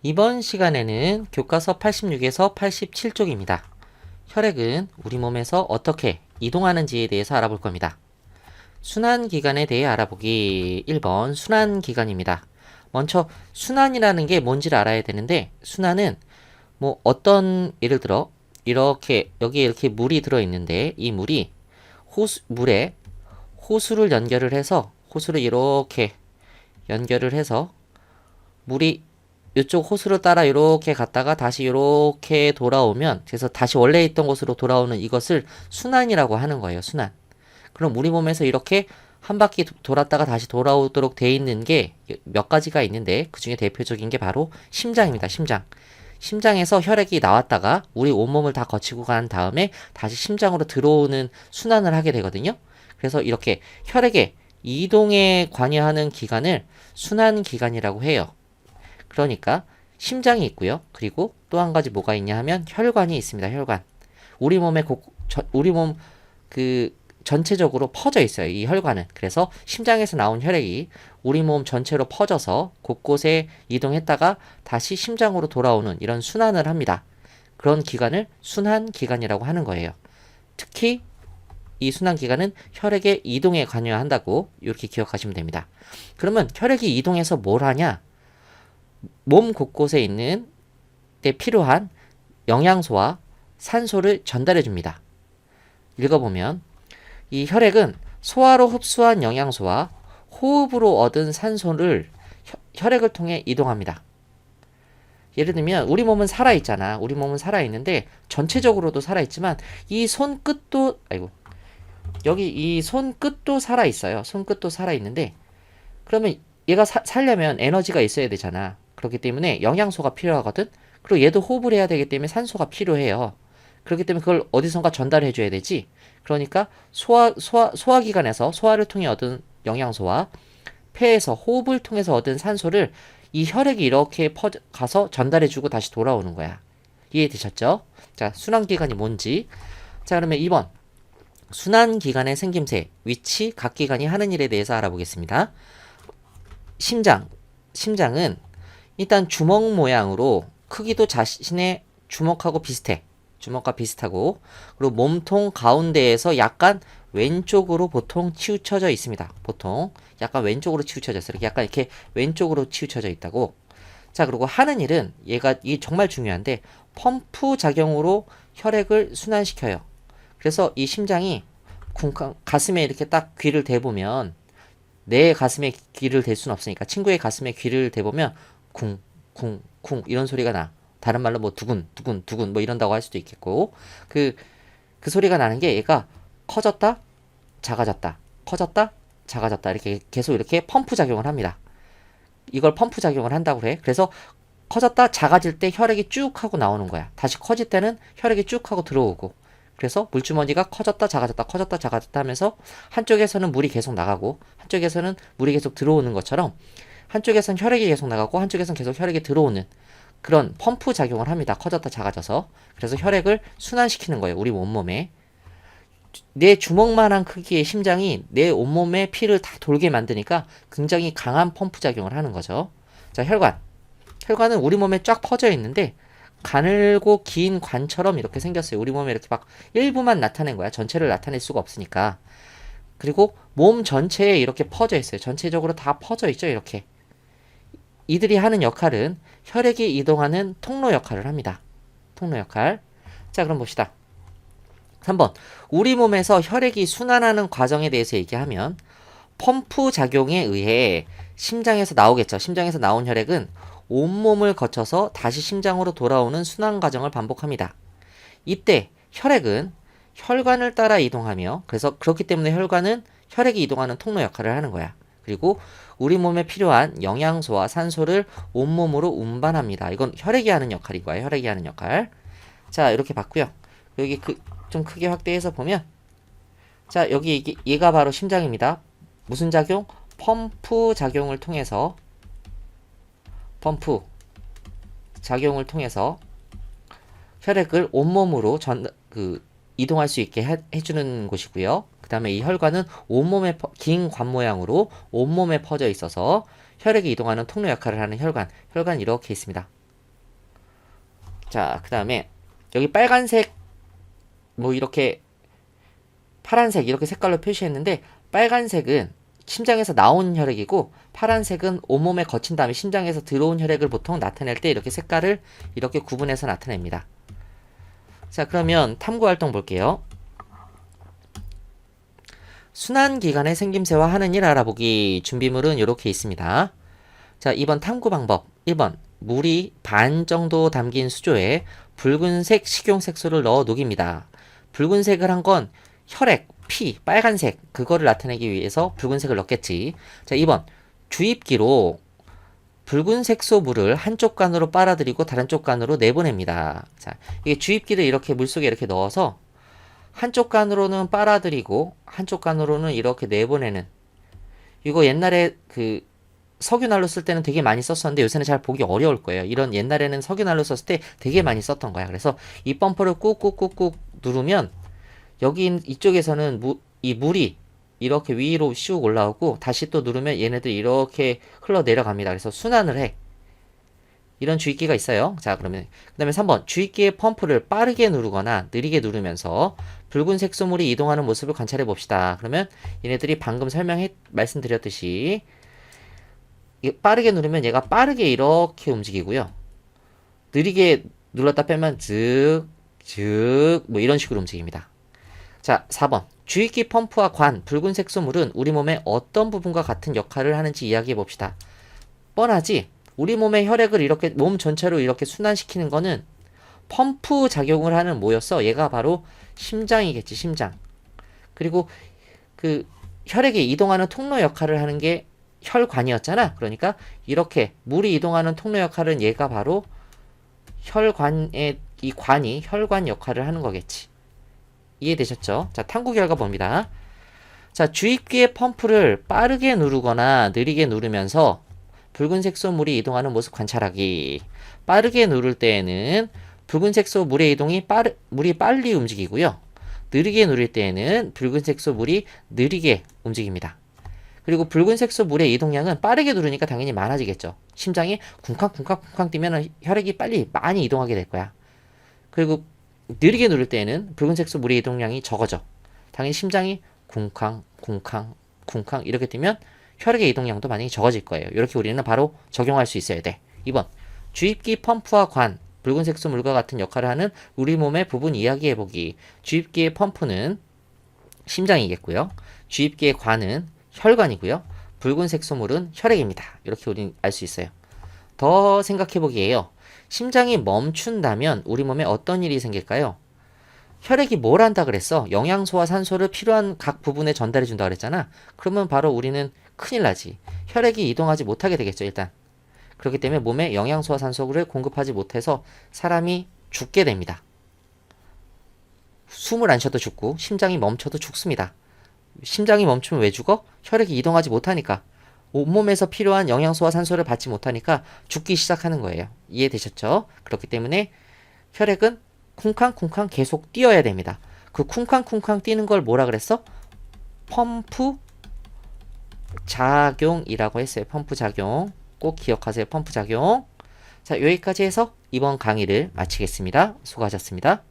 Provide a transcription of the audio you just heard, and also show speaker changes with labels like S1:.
S1: 이번 시간에는 교과서 86에서 87쪽입니다. 혈액은 우리 몸에서 어떻게 이동하는지에 대해서 알아볼 겁니다. 순환기관에 대해 알아보기 1번 순환기관입니다. 먼저 순환이라는 게 뭔지를 알아야 되는데, 순환은 뭐 어떤, 예를 들어 이렇게 여기에 이렇게 물이 들어있는데, 이 물이 물에 호수를 연결을 해서, 호수를 이렇게 연결을 해서 물이 이쪽 호수를 따라 이렇게 갔다가 다시 이렇게 돌아오면, 그래서 다시 원래 있던 곳으로 돌아오는 이것을 순환이라고 하는 거예요. 순환. 그럼 우리 몸에서 이렇게 한 바퀴 돌았다가 다시 돌아오도록 돼 있는 게 몇 가지가 있는데, 그 중에 대표적인 게 바로 심장입니다. 심장. 심장에서 혈액이 나왔다가 우리 온몸을 다 거치고 간 다음에 다시 심장으로 들어오는 순환을 하게 되거든요. 그래서 이렇게 혈액의 이동에 관여하는 기관을 순환기관이라고 해요. 그러니까 심장이 있고요. 그리고 또 한 가지 뭐가 있냐 하면 혈관이 있습니다. 혈관. 우리 몸 그 전체적으로 퍼져 있어요. 이 혈관은. 그래서 심장에서 나온 혈액이 우리 몸 전체로 퍼져서 곳곳에 이동했다가 다시 심장으로 돌아오는 이런 순환을 합니다. 그런 기관을 순환기관이라고 하는 거예요. 특히 이 순환기관은 혈액의 이동에 관여한다고 이렇게 기억하시면 됩니다. 그러면 혈액이 이동해서 뭘 하냐? 몸 곳곳에 있는 데 필요한 영양소와 산소를 전달해 줍니다. 읽어보면 이 혈액은 소화로 흡수한 영양소와 호흡으로 얻은 산소를 혈액을 통해 이동합니다. 예를 들면 우리 몸은 살아있잖아. 우리 몸은 살아있는데 전체적으로도 살아있지만 이 손끝도, 여기 이 손끝도 살아있어요. 손끝도 살아있는데, 그러면 얘가 살려면 에너지가 있어야 되잖아. 그렇기 때문에 영양소가 필요하거든. 그리고 얘도 호흡을 해야 되기 때문에 산소가 필요해요. 그렇기 때문에 그걸 어디선가 전달해 줘야 되지. 그러니까 소화기관에서 소화를 통해 얻은 영양소와 폐에서 호흡을 통해서 얻은 산소를 이 혈액이 이렇게 가서 전달해 주고 다시 돌아오는 거야. 이해되셨죠? 자, 순환기관이 뭔지. 자, 그러면 2번. 순환기관의 생김새, 위치, 각 기관이 하는 일에 대해서 알아보겠습니다. 심장은 일단 주먹 모양으로, 크기도 자신의 주먹하고 비슷해. 주먹과 비슷하고, 그리고 몸통 가운데에서 약간 왼쪽으로 보통 치우쳐져 있습니다. 보통 약간 왼쪽으로 치우쳐져 있어요. 약간 이렇게 왼쪽으로 치우쳐져 있다고. 자, 그리고 하는 일은, 이게 정말 중요한데, 펌프 작용으로 혈액을 순환시켜요. 그래서 이 심장이 가슴에 이렇게 딱 귀를 대보면, 내 가슴에 귀를 댈 수는 없으니까 친구의 가슴에 귀를 대보면 쿵, 쿵, 쿵 이런 소리가 나. 다른 말로 뭐 두근, 두근, 두근 뭐 이런다고 할 수도 있겠고, 그 소리가 나는 게 얘가 커졌다, 작아졌다, 커졌다, 작아졌다 이렇게 계속 이렇게 펌프 작용을 합니다. 이걸 펌프 작용을 한다고 해. 그래서 커졌다, 작아질 때 혈액이 쭉 하고 나오는 거야. 다시 커질 때는 혈액이 쭉 하고 들어오고. 그래서 물주머니가 커졌다 작아졌다 커졌다 작아졌다 하면서 한쪽에서는 물이 계속 나가고 한쪽에서는 물이 계속 들어오는 것처럼, 한쪽에선 혈액이 계속 나가고 한쪽에선 계속 혈액이 들어오는 그런 펌프 작용을 합니다. 커졌다 작아져서. 그래서 혈액을 순환시키는 거예요. 우리 온몸에. 내 주먹만한 크기의 심장이 내 온몸에 피를 다 돌게 만드니까 굉장히 강한 펌프 작용을 하는 거죠. 자, 혈관은 우리 몸에 쫙 퍼져 있는데 가늘고 긴 관처럼 이렇게 생겼어요. 우리 몸에 이렇게 막 일부만 나타낸 거야. 전체를 나타낼 수가 없으니까. 그리고 몸 전체에 이렇게 퍼져 있어요. 전체적으로 다 퍼져 있죠. 이렇게. 이들이 하는 역할은 혈액이 이동하는 통로 역할을 합니다. 통로 역할. 자, 그럼 봅시다. 3번. 우리 몸에서 혈액이 순환하는 과정에 대해서 얘기하면, 펌프 작용에 의해 심장에서 나오겠죠. 심장에서 나온 혈액은 온몸을 거쳐서 다시 심장으로 돌아오는 순환 과정을 반복합니다. 이때 혈액은 혈관을 따라 이동하며, 그래서 그렇기 때문에 혈관은 혈액이 이동하는 통로 역할을 하는 거야. 그리고 우리 몸에 필요한 영양소와 산소를 온몸으로 운반합니다. 이건 혈액이 하는 역할인 거야. 혈액이 하는 역할. 자, 이렇게 봤고요. 여기 좀 크게 확대해서 보면, 자, 여기 얘가 바로 심장입니다. 무슨 작용? 펌프 작용을 통해서 혈액을 온몸으로 이동할 수 있게 해주는 곳이고요. 그 다음에 이 혈관은 온몸에 긴 관 모양으로 온몸에 퍼져 있어서 혈액이 이동하는 통로 역할을 하는 혈관 이렇게 있습니다. 자, 그 다음에 여기 빨간색, 뭐 이렇게 파란색 이렇게 색깔로 표시했는데 빨간색은 심장에서 나온 혈액이고 파란색은 온몸에 거친 다음에 심장에서 들어온 혈액을 보통 나타낼 때 이렇게 색깔을 이렇게 구분해서 나타냅니다. 자, 그러면 탐구활동 볼게요. 순환기관의 생김새와 하는 일 알아보기. 준비물은 이렇게 있습니다. 자, 2번 탐구 방법. 1번 물이 반 정도 담긴 수조에 붉은색 식용색소를 넣어 녹입니다. 붉은색을 한 건 혈액, 피, 빨간색 그거를 나타내기 위해서 붉은색을 넣겠지. 자, 2번 주입기로 붉은색소 물을 한쪽 관으로 빨아들이고 다른 쪽 관으로 내보냅니다. 자, 이게 주입기를 이렇게 물속에 이렇게 넣어서 한쪽 관으로는 빨아들이고 한쪽 관으로는 이렇게 내보내는, 이거 옛날에 그 석유난로 쓸 때는 되게 많이 썼었는데 요새는 잘 보기 어려울 거예요. 이런 옛날에는 석유난로 썼을 때 되게 많이 썼던 거야. 그래서 이 펌프를 꾹꾹꾹꾹 누르면 여기 이쪽에서는 이 물이 이렇게 위로 슉 올라오고 다시 또 누르면 얘네들 이렇게 흘러 내려갑니다. 그래서 순환을 해. 이런 주입기가 있어요. 자, 그러면 그 다음에 3번 주입기의 펌프를 빠르게 누르거나 느리게 누르면서 붉은색 소물이 이동하는 모습을 관찰해 봅시다. 그러면 얘네들이 방금 말씀드렸듯이 빠르게 누르면 얘가 빠르게 이렇게 움직이고요. 느리게 눌렀다 빼면 즉 뭐 이런 식으로 움직입니다. 자, 4번 주입기 펌프와 관, 붉은색 소물은 우리 몸의 어떤 부분과 같은 역할을 하는지 이야기해 봅시다. 뻔하지? 우리 몸의 혈액을 이렇게 몸 전체로 이렇게 순환시키는 거는 펌프 작용을 하는 뭐였어? 얘가 바로 심장이겠지, 심장. 그리고 그 혈액이 이동하는 통로 역할을 하는 게 혈관이었잖아. 그러니까 이렇게 물이 이동하는 통로 역할은 얘가 바로 혈관의 이 관이 혈관 역할을 하는 거겠지. 이해되셨죠? 자, 탐구 결과 봅니다. 자, 주입기의 펌프를 빠르게 누르거나 느리게 누르면서 붉은색 소 물이 이동하는 모습 관찰하기. 빠르게 누를 때에는 붉은색 소 물의 이동이 물이 빨리 움직이고요. 느리게 누를 때에는 붉은색 소 물이 느리게 움직입니다. 그리고 붉은색 소 물의 이동량은 빠르게 누르니까 당연히 많아지겠죠. 심장이 쿵쾅쿵쾅쿵쾅 뛰면 혈액이 빨리 많이 이동하게 될 거야. 그리고 느리게 누를 때에는 붉은색 소 물의 이동량이 적어져. 당연히 심장이 쿵쾅쿵쾅쿵쾅 이렇게 뛰면 혈액의 이동량도 많이 적어질 거예요. 이렇게 우리는 바로 적용할 수 있어야 돼. 2번 주입기 펌프와 관, 붉은색 소 물과 같은 역할을 하는 우리 몸의 부분 이야기해보기. 주입기의 펌프는 심장이겠고요. 주입기의 관은 혈관이고요. 붉은색 소물은 혈액입니다. 이렇게 우리는 알 수 있어요. 더 생각해보기에요. 심장이 멈춘다면 우리 몸에 어떤 일이 생길까요? 혈액이 뭘 한다 그랬어? 영양소와 산소를 필요한 각 부분에 전달해 준다 그랬잖아. 그러면 바로 우리는 큰일 나지. 혈액이 이동하지 못하게 되겠죠, 일단. 그렇기 때문에 몸에 영양소와 산소를 공급하지 못해서 사람이 죽게 됩니다. 숨을 안 쉬어도 죽고 심장이 멈춰도 죽습니다. 심장이 멈추면 왜 죽어? 혈액이 이동하지 못하니까. 온몸에서 필요한 영양소와 산소를 받지 못하니까 죽기 시작하는 거예요. 이해되셨죠? 그렇기 때문에 혈액은 쿵쾅쿵쾅 계속 뛰어야 됩니다. 그 쿵쾅쿵쾅 뛰는 걸 뭐라 그랬어? 펌프 작용이라고 했어요. 펌프 작용. 꼭 기억하세요. 펌프 작용. 자, 여기까지 해서 이번 강의를 마치겠습니다. 수고하셨습니다.